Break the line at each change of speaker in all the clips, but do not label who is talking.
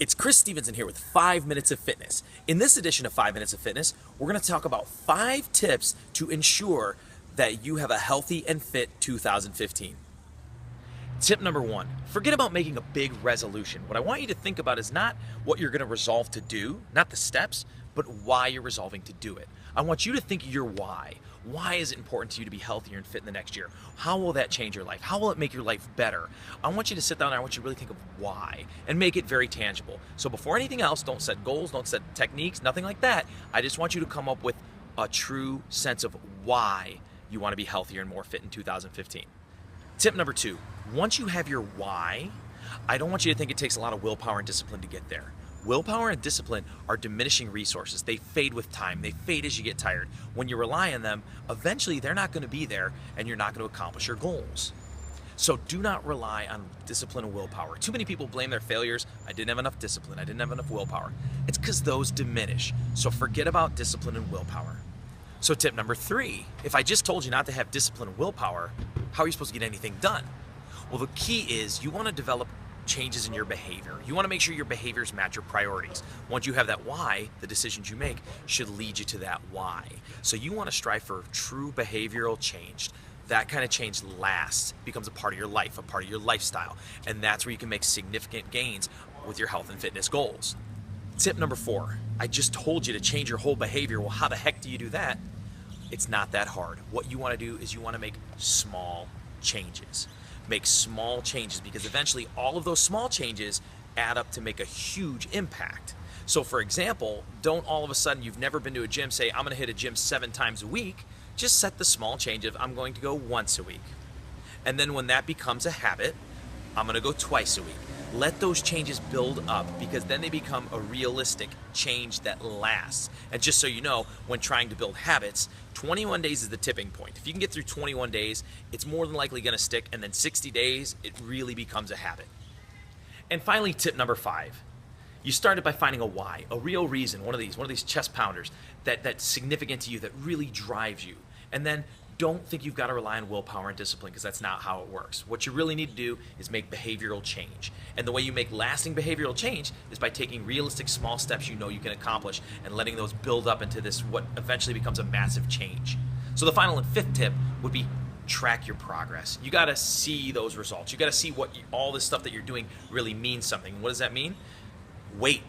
It's Chris Stevenson here with 5 Minutes of Fitness. In this edition of 5 Minutes of Fitness, we're going to talk about 5 tips to ensure that you have a healthy and fit 2015. Tip number 1, forget about making a big resolution. What I want you to think about is not what you're going to resolve to do, not the steps, but why you're resolving to do it. I want you to think your why. Why is it important to you to be healthier and fit in the next year? How will that change your life? How will it make your life better? I want you to sit down and I want you to really think of why and make it very tangible. So before anything else, don't set goals, don't set techniques, nothing like that. I just want you to come up with a true sense of why you want to be healthier and more fit in 2015. Tip number 2, once you have your why, I don't want you to think it takes a lot of willpower and discipline to get there. Willpower and discipline are diminishing resources. They fade with time. They fade as you get tired. When you rely on them, eventually they're not going to be there and you're not going to accomplish your goals. So do not rely on discipline and willpower. Too many people blame their failures. I didn't have enough discipline. I didn't have enough willpower. It's because those diminish. So forget about discipline and willpower. So tip number 3, if I just told you not to have discipline and willpower, how are you supposed to get anything done? Well, the key is you want to develop changes in your behavior. You want to make sure your behaviors match your priorities. Once you have that why, the decisions you make should lead you to that why. So you want to strive for true behavioral change. That kind of change lasts, becomes a part of your life, a part of your lifestyle. And that's where you can make significant gains with your health and fitness goals. Tip number 4, I just told you to change your whole behavior. Well, how the heck do you do that? It's not that hard. What you want to do is you want to make small changes. Make small changes because eventually all of those small changes add up to make a huge impact. So for example, don't all of a sudden, you've never been to a gym, say I'm going to hit a gym 7 times a week. Just set the small change of I'm going to go once a week. And then when that becomes a habit, I'm going to go twice a week. Let those changes build up because then they become a realistic change that lasts. And just so you know, when trying to build habits, 21 days is the tipping point. If you can get through 21 days, it's more than likely going to stick, and then 60 days, it really becomes a habit. And finally, tip number 5. You started by finding a why, a real reason, one of these chest pounders that's significant to you, that really drives you. And then don't think you've got to rely on willpower and discipline because that's not how it works. What you really need to do is make behavioral change. And the way you make lasting behavioral change is by taking realistic small steps you know you can accomplish and letting those build up into this what eventually becomes a massive change. So the final and 5th tip would be track your progress. You got to see those results. You got to see what all this stuff that you're doing really means something. What does that mean? Weight,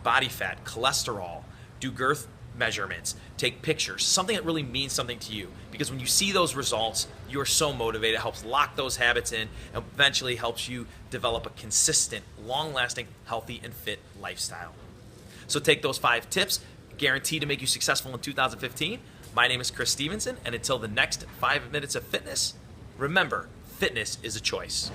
body fat, cholesterol, do girth measurements, take pictures, something that really means something to you. Because when you see those results, you're so motivated. It helps lock those habits in and eventually helps you develop a consistent, long-lasting, healthy, and fit lifestyle. So take those 5 tips, guaranteed to make you successful in 2015. My name is Chris Stevenson, and until the next 5 Minutes of Fitness, remember, fitness is a choice.